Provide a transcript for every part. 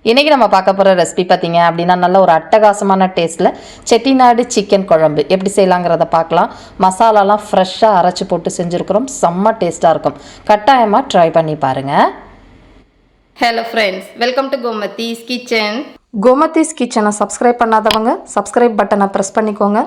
இன்றைக்கி நம்ம பார்க்க போகிற ரெசிபி பார்த்தீங்க அப்படின்னா நல்ல ஒரு அட்டகாசமான டேஸ்ட்டில் செட்டிநாடு சிக்கன் குழம்பு எப்படி செய்யலாங்கிறத பார்க்கலாம். மசாலாலாம் ஃப்ரெஷ்ஷாக அரைச்சி போட்டு செஞ்சுருக்கிறோம். செம்ம டேஸ்ட்டாக இருக்கும். கட்டாயமாக ட்ரை பண்ணி பாருங்கள். Hello friends, welcome to Gomathi's kitchen. Gomathi's கிச்சனை சப்ஸ்கிரைப் பண்ணாதவங்க சப்ஸ்கிரைப் பட்டனை ப்ரெஸ் பண்ணிக்கோங்க.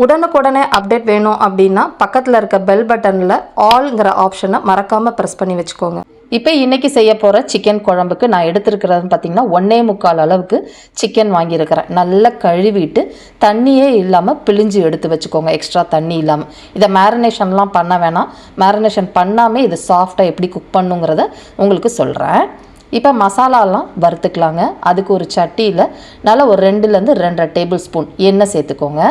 உடனுக்குடனே அப்டேட் வேணும் அப்படின்னா பக்கத்தில் இருக்க பெல் பட்டனில் ஆல்ங்கிற ஆப்ஷனை மறக்காமல் ப்ரெஸ் பண்ணி வச்சுக்கோங்க. இப்போ இன்றைக்கி செய்ய போகிற சிக்கன் குழம்புக்கு நான் எடுத்துருக்கிறதுன்னு பார்த்திங்கன்னா 1.25 அளவுக்கு சிக்கன் வாங்கியிருக்கிறேன். நல்லா கழுவிட்டு தண்ணியே இல்லாமல் பிழிஞ்சு எடுத்து வச்சுக்கோங்க, எக்ஸ்ட்ரா தண்ணி இல்லாமல். இதை மேரினேஷன்லாம் பண்ண வேணாம். மேரினேஷன் பண்ணாமல் இது சாஃப்டாக எப்படி குக் பண்ணுங்கிறத உங்களுக்கு சொல்கிறேன். இப்போ மசாலாலாம் வறுத்துக்கலாங்க. அதுக்கு ஒரு சட்டியில் நல்லா ஒரு 2லேருந்து 2.5 டேபிள் ஸ்பூன் எண்ணெய் சேர்த்துக்கோங்க.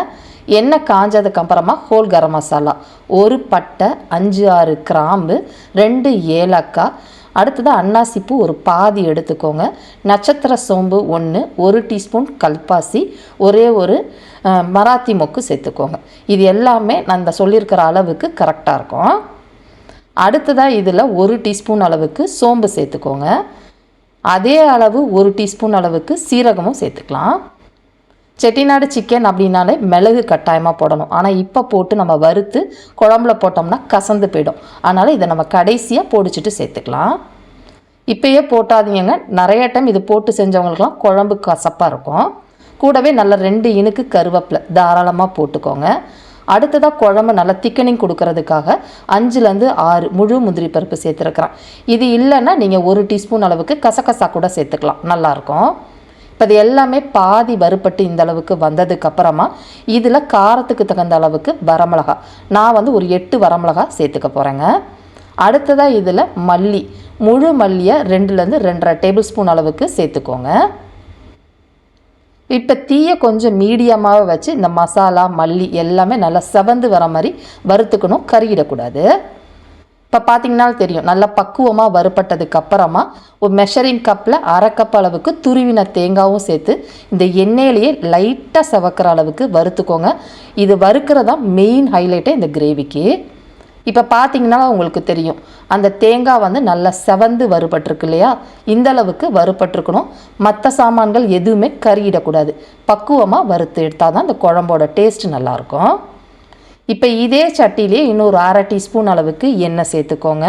எண்ணெய் காஞ்சதுக்கு அப்புறமா ஹோல் கரம் மசாலா, ஒரு பட்டை, 5-6 கிராம்பு, 2 ஏலக்காய், அடுத்தது அன்னாசிப்பூ ஒரு பாதி எடுத்துக்கோங்க. நட்சத்திர சோம்பு 1, 1 டீஸ்பூன் கல்பாசி, ஒரே ஒரு மராத்தி மொக்கு சேர்த்துக்கோங்க. இது எல்லாமே நான் இந்த சொல்லியிருக்கிற அளவுக்கு கரெக்டாக இருக்கும். அடுத்ததாக இதில் 1 டீஸ்பூன் அளவுக்கு சோம்பு சேர்த்துக்கோங்க. அதே அளவு 1 டீஸ்பூன் அளவுக்கு சீரகமும் சேர்த்துக்கலாம். செட்டிநாடு சிக்கன் அப்படின்னாலே மிளகு கட்டாயமாக போடணும். ஆனால் இப்போ போட்டு நம்ம வறுத்து குழம்புல போட்டோம்னா கசந்து போயிடும். அதனால் இதை நம்ம கடைசியாக பொடிச்சிட்டு சேர்த்துக்கலாம். இப்போயே போட்டாதீங்க, நிறைய டைம் இது போட்டு செஞ்சவங்களுக்குலாம் குழம்பு கசப்பாக இருக்கும். கூடவே நல்ல 2 இனுக்கு கருவேப்பிலை தாராளமாக போட்டுக்கோங்க. அடுத்ததாக குழம்பு நல்லா திக்கனிங் கொடுக்கறதுக்காக 5லேருந்து 6 முழு முந்திரி பருப்பு சேர்த்துருக்குறேன். இது இல்லைன்னா நீங்கள் 1 டீஸ்பூன் அளவுக்கு கசகசா கூட சேர்த்துக்கலாம், நல்லாயிருக்கும். இப்போ இது எல்லாமே பாதி வறுப்பட்டு இந்த அளவுக்கு வந்ததுக்கப்புறமா இதில் காரத்துக்கு தகுந்த அளவுக்கு வரமிளகா, நான் ஒரு 8 வரமிளகா சேர்த்துக்க போகிறேங்க. அடுத்ததாக இதில் மல்லி, முழு மல்லியை 2லேருந்து 2.5 டேபிள் ஸ்பூன் அளவுக்கு சேர்த்துக்கோங்க. இப்போ தீயை கொஞ்சம் மீடியமாக வச்சு இந்த மசாலா மல்லி எல்லாமே நல்லா செவந்து வர மாதிரி வறுத்துக்கணும், கருகிடக்கூடாது. இப்போ பார்த்தீங்கன்னா தெரியும், நல்லா பக்குவமாக வறுப்பட்டதுக்கு அப்புறமா ஒரு மெஷரிங் கப்பில் 1/2 கப் அளவுக்கு துருவின தேங்காயும் சேர்த்து இந்த எண்ணெயிலேயே லைட்டாக செவக்கிற அளவுக்கு வறுத்துக்கோங்க. இது வறுக்கிறதா மெயின் ஹைலைட்டே இந்த கிரேவிக்கு. இப்போ பார்த்தீங்கன்னா உங்களுக்கு தெரியும், அந்த தேங்காய் நல்லா செவந்து வறுபட்டிருக்கு இல்லையா, இந்த அளவுக்கு வறுபட்டிருக்கணும். மற்ற சாமான்கள் எதுவுமே கருகிடக்கூடாது. பக்குவமாக வறுத்து எடுத்தால் தான் இந்த குழம்போட டேஸ்ட் நல்லாயிருக்கும். இப்போ இதே சட்டியிலே இன்னொரு 1/2 டீஸ்பூன் அளவுக்கு எண்ணெய் சேர்த்துக்கோங்க.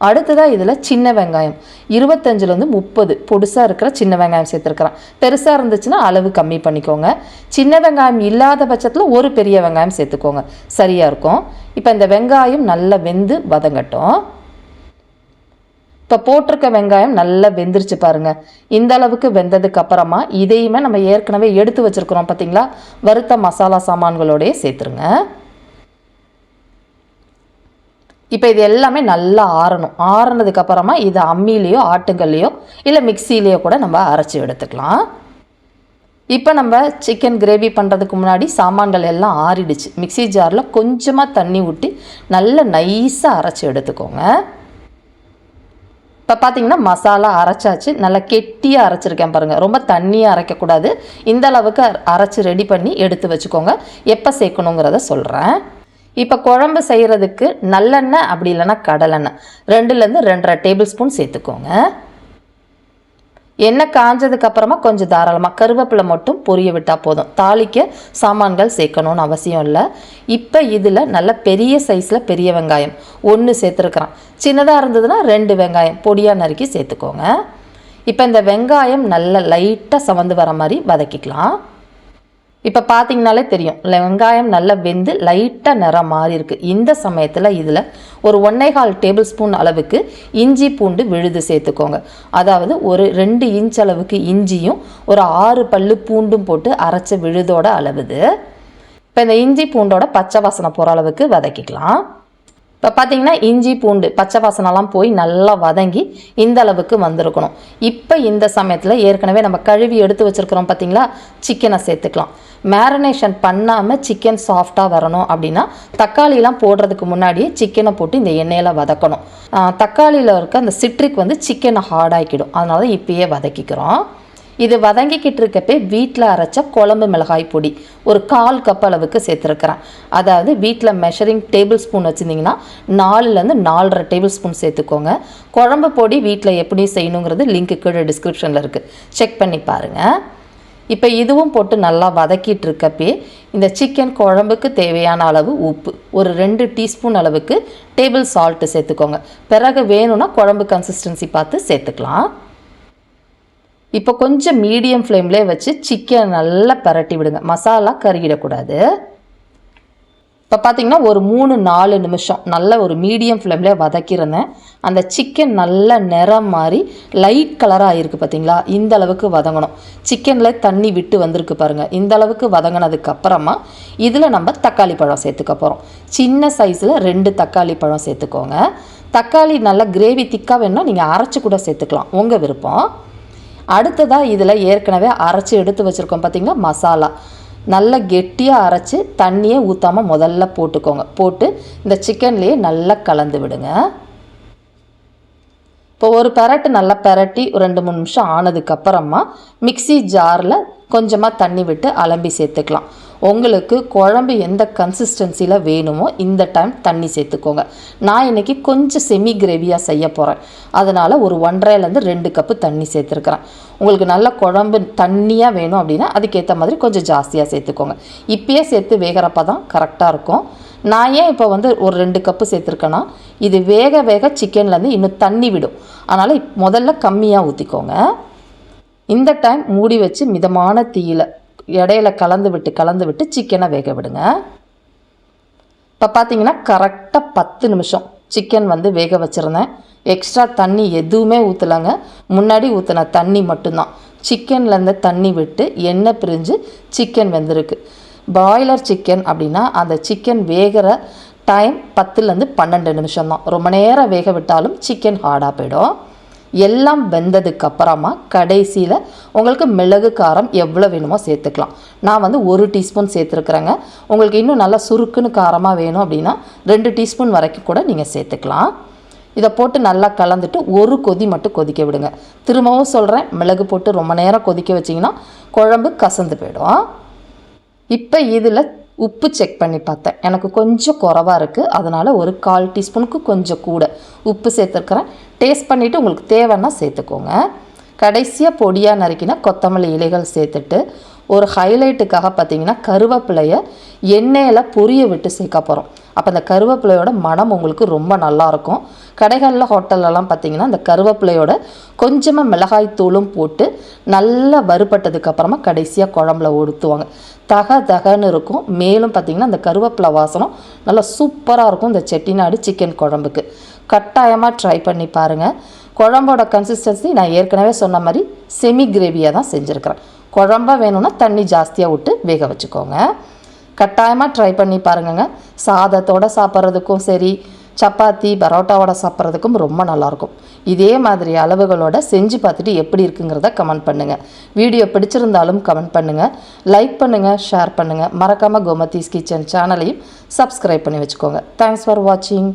அடுத்ததாக இதில் சின்ன வெங்காயம் 25லேருந்து 30 பொடுசாக இருக்கிற சின்ன வெங்காயம் சேர்த்துருக்குறேன். பெருசாக இருந்துச்சுன்னா அளவு கம்மி பண்ணிக்கோங்க. சின்ன வெங்காயம் இல்லாத பட்சத்தில் ஒரு பெரிய வெங்காயம் சேர்த்துக்கோங்க, சரியாக இருக்கும். இப்போ இந்த வெங்காயம் நல்லா வெந்து வதங்கட்டும். இப்போ போட்டிருக்க வெங்காயம் நல்லா வெந்துருச்சு பாருங்கள். இந்த அளவுக்கு வெந்ததுக்கு அப்புறமா இதையுமே நம்ம ஏற்கனவே எடுத்து வச்சுருக்குறோம் பார்த்தீங்களா, வறுத்த மசாலா சாமான்களோடையே சேர்த்துருங்க. இப்போ இது எல்லாமே நல்லா ஆறணும். ஆறுனதுக்கப்புறமா இதை அம்மிலேயோ ஆட்டுங்கல்லையோ இல்லை மிக்சிலேயோ கூட நம்ம அரைச்சி எடுத்துக்கலாம். இப்போ நம்ம சிக்கன் கிரேவி பண்ணுறதுக்கு முன்னாடி சாமான்கள் எல்லாம் ஆறிடுச்சு. மிக்சி ஜாரில் கொஞ்சமாக தண்ணி ஊற்றி நல்லா நைஸாக அரைச்சி எடுத்துக்கோங்க. இப்போ பார்த்தீங்கன்னா மசாலா அரைச்சாச்சு, நல்லா கெட்டியாக அரைச்சிருக்கேன் பாருங்கள். ரொம்ப தண்ணியாக அரைக்கக்கூடாது. இந்த அளவுக்கு அரைச்சி ரெடி பண்ணி எடுத்து வச்சுக்கோங்க. எப்போ சேர்க்கணுங்கிறத சொல்கிறேன். இப்போ குழம்பு செய்கிறதுக்கு நல்லெண்ணெய் அப்படி இல்லைன்னா கடலெண்ணெய் 2லேருந்து 2.5 டேபிள் ஸ்பூன் சேர்த்துக்கோங்க. எண்ணெய் காஞ்சதுக்கப்புறமா கொஞ்சம் தாராளமாக கருவேப்பிலை மட்டும் பொரிய விட்டால் போதும். தாளிக்க சாமான்கள் சேர்க்கணும்னு அவசியம் இல்லை. இப்போ இதில் நல்ல பெரிய சைஸில் பெரிய வெங்காயம் 1 சேர்த்துருக்குறேன். சின்னதாக இருந்ததுன்னா 2 வெங்காயம் பொடியாக நறுக்கி சேர்த்துக்கோங்க. இப்போ இந்த வெங்காயம் நல்ல லைட்டாக சவந்து வர மாதிரி வதக்கிக்கலாம். இப்போ பார்த்தீங்கனாலே தெரியும், வெங்காயம் நல்லா வெந்து லைட்டாக நிறம் மாறி இருக்குது. இந்த சமயத்தில் இதில் ஒரு 1.25 டேபிள் ஸ்பூன் அளவுக்கு இஞ்சி பூண்டு விழுது சேர்த்துக்கோங்க. அதாவது ஒரு 2 இன்ச் அளவுக்கு இஞ்சியும் ஒரு 6 பல்லு பூண்டும் போட்டு அரைச்ச விழுதோட அளவுது. இப்போ இந்த இஞ்சி பூண்டோட பச்சை வாசனை போகிற அளவுக்கு வதக்கிக்கலாம். இப்போ பார்த்தீங்கன்னா இஞ்சி பூண்டு பச்சை வாசனெல்லாம் போய் நல்லா வதங்கி இந்த அளவுக்கு வந்திருக்கணும். இப்போ இந்த சமயத்தில் ஏற்கனவே நம்ம கழுவி எடுத்து வச்சுருக்கிறோம் பார்த்தீங்களா, சிக்கனை சேர்த்துக்கலாம். மேரினேஷன் பண்ணாமல் சிக்கன் சாஃப்டாக வரணும் அப்படின்னா தக்காளிலாம் போடுறதுக்கு முன்னாடியே சிக்கனை போட்டு இந்த எண்ணெயில் வதக்கணும். தக்காளியில் இருக்க அந்த சிட்ரிக் சிக்கனை ஹார்டாக்கிடும். அதனால இப்பயே வதக்கிக்கிறோம். இது வதங்கிக்கிட்டு இருக்கப்பே வீட்டில் அரைச்ச குழம்பு மிளகாய் பொடி ஒரு 1/4 கப் அளவுக்கு சேர்த்துருக்கிறேன். அதாவது வீட்டில் மெஷரிங் டேபிள் ஸ்பூன் வச்சுருந்தீங்கன்னா 4லேருந்து 4.5 டேபிள் ஸ்பூன் சேர்த்துக்கோங்க. குழம்பு பொடி வீட்டில் எப்படி செய்யணுங்கிறது லிங்க்கு கீழே டிஸ்கிரிப்ஷனில் இருக்குது, செக் பண்ணி பாருங்கள். இப்போ இதுவும் போட்டு நல்லா வதக்கிட்டு இருக்கப்பே இந்த சிக்கன் குழம்புக்கு தேவையான அளவு உப்பு ஒரு 2 டீஸ்பூன் அளவுக்கு டேபிள் சால்ட்டு சேர்த்துக்கோங்க. பிறகு வேணும்னா குழம்பு கன்சிஸ்டன்சி பார்த்து சேர்த்துக்கலாம். இப்போ கொஞ்சம் மீடியம் ஃப்ளேம்லேயே வச்சு சிக்கன் நல்லா பரட்டி விடுங்க, மசாலா கருகிடக்கூடாது. இப்போ பார்த்தீங்கன்னா ஒரு 3-4 நிமிஷம் நல்ல ஒரு மீடியம் ஃப்ளேம்லேயே வதக்கியிருந்தேன். அந்த சிக்கன் நல்ல நிறம் மாதிரி லைட் கலராக இருக்குது பார்த்தீங்களா, இந்த அளவுக்கு வதங்கணும். சிக்கனில் தண்ணி விட்டு வந்திருக்கு பாருங்கள். இந்த அளவுக்கு வதங்கினதுக்கப்புறமா இதில் நம்ம தக்காளி பழம் சேர்த்துக்க போகிறோம். சின்ன சைஸில் 2 தக்காளி பழம் சேர்த்துக்கோங்க. தக்காளி நல்லா கிரேவி திக்காக வேணும்னா நீங்கள் அரைச்சி கூட சேர்த்துக்கலாம், உங்கள் விருப்பம். அடுத்ததாக இதில் ஏற்கனவே அரைச்சி எடுத்து வச்சுருக்கோம் பார்த்தீங்களா மசாலா, நல்லா கெட்டியாக அரைச்சி தண்ணியே ஊற்றாமல் முதல்ல போட்டுக்கோங்க. போட்டு இந்த சிக்கன்லேயே நல்லா கலந்து விடுங்க. இப்போ ஒரு பெரட்டு நல்லா பெரட்டி ஒரு 2-3 நிமிஷம் ஆனதுக்கப்புறமா மிக்ஸி ஜாரில் கொஞ்சமாக தண்ணி விட்டு அலம்பி சேர்த்துக்கலாம். உங்களுக்கு குழம்பு எந்த கன்சிஸ்டன்சியில் வேணுமோ இந்த டைம் தண்ணி சேர்த்துக்கோங்க. நான் இன்றைக்கி கொஞ்சம் செமி கிரேவியாக செய்ய போகிறேன், அதனால் ஒரு 1.5லேருந்து 2 கப்பு தண்ணி சேர்த்துருக்குறேன். உங்களுக்கு நல்ல குழம்பு தண்ணியாக வேணும் அப்படின்னா அதுக்கேற்ற மாதிரி கொஞ்சம் ஜாஸ்தியாக சேர்த்துக்கோங்க. இப்பயே சேர்த்து வேகிறப்ப தான் கரெக்டாக இருக்கும். நான் ஏன் இப்போ ஒரு 2 கப்பு சேர்த்துருக்கேன்னா இது வேக வேக சிக்கன்லேருந்து இன்னும் தண்ணி விடும், அதனால் முதல்ல கம்மியாக ஊற்றிக்கோங்க. இந்த டைம் மூடி வச்சு மிதமான தீயில் இடையில கலந்து விட்டு சிக்கனை வேக விடுங்க. இப்போ பார்த்தீங்கன்னா கரெக்டாக 10 நிமிஷம் சிக்கன் வேக வச்சுருந்தேன். எக்ஸ்ட்ரா தண்ணி எதுவுமே ஊற்றலைங்க, முன்னாடி ஊற்றின தண்ணி மட்டும்தான். சிக்கன்லேருந்து தண்ணி விட்டு எண்ணெய் பிரிஞ்சு சிக்கன் வெந்திருக்கு. பாய்லர் சிக்கன் அப்படின்னா அந்த சிக்கன் வேகிற டைம் 10லேருந்து 12 நிமிஷம் தான். ரொம்ப நேரம் வேக விட்டாலும் சிக்கன் ஹார்டாக போயிடும். எல்லாம் வெந்ததுக்கப்புறமா கடைசியில் உங்களுக்கு மிளகு காரம் எவ்வளோ வேணுமோ சேர்த்துக்கலாம். நான் 1 டீஸ்பூன் சேர்த்துருக்குறேங்க. உங்களுக்கு இன்னும் நல்லா சுருக்குன்னு காரமாக வேணும் அப்படின்னா 2 டீஸ்பூன் வரைக்கும் கூட நீங்கள் சேர்த்துக்கலாம். இதை போட்டு நல்லா கலந்துட்டு ஒரு கொதி மட்டும் கொதிக்க விடுங்க. திரும்பவும் சொல்கிறேன், மிளகு போட்டு ரொம்ப நேரம் கொதிக்க வச்சிங்கன்னா குழம்பு கசந்து போயிடும். இப்போ இதில் உப்பு செக் பண்ணி பார்த்தேன், எனக்கு கொஞ்சம் குறைவாக இருக்குது, அதனால் ஒரு 1/4 டீஸ்பூனுக்கு கொஞ்சம் கூட உப்பு சேர்த்துருக்குறேன். டேஸ்ட் பண்ணிவிட்டு உங்களுக்கு தேவைன்னா சேர்த்துக்கோங்க. கடைசியாக பொடியாக நறுக்கினா கொத்தமல்லி இலைகள் சேர்த்துட்டு ஒரு ஹைலைட்டுக்காக பார்த்தீங்கன்னா கருவேப்பிலையை எண்ணெயில் பொரிய விட்டு சேர்க்க போகிறோம். அப்போ அந்த கருவேப்பிலையோட மனம் உங்களுக்கு ரொம்ப நல்லாயிருக்கும். கடைகளில் ஹோட்டல்லலாம் பார்த்தீங்கன்னா அந்த கருவேப்பிலையோட கொஞ்சமாக மிளகாய் தூளும் போட்டு நல்லா வறுபட்டதுக்கப்புறமா கடைசியாக குழம்புல ஊற்றுவாங்க. தகன்னு இருக்கும். மேலும் பார்த்திங்கன்னா அந்த கருவேப்பிலை வாசனம் நல்லா சூப்பராக இருக்கும் இந்த செட்டிநாடு சிக்கன் குழம்புக்கு. கட்டாயமாக ட்ரை பண்ணி பாருங்கள். குழம்போட கன்சிஸ்டன்சி நான் ஏற்கனவே சொன்ன மாதிரி செமி கிரேவியாக தான் செஞ்சுருக்கிறேன். குழம்பா வேணும்னா தண்ணி ஜாஸ்தியாக விட்டு வேக வச்சுக்கோங்க. கட்டாயமாக ட்ரை பண்ணி பாருங்கங்க. சாதத்தோடு சாப்பிட்றதுக்கும் சரி, சப்பாத்தி பரோட்டாவோட சாப்பிட்றதுக்கும் ரொம்ப நல்லாயிருக்கும். இதே மாதிரி அளவுகளோட செஞ்சு பார்த்துட்டு எப்படி இருக்குங்கிறத கமெண்ட் பண்ணுங்கள். வீடியோ பிடிச்சிருந்தாலும் கமெண்ட் பண்ணுங்கள், லைக் பண்ணுங்கள், ஷேர் பண்ணுங்கள். மறக்காமல் கோமதிஸ் கிச்சன் சேனலையும் சப்ஸ்கிரைப் பண்ணி வச்சுக்கோங்க. தேங்க்ஸ் ஃபார் வாட்சிங்.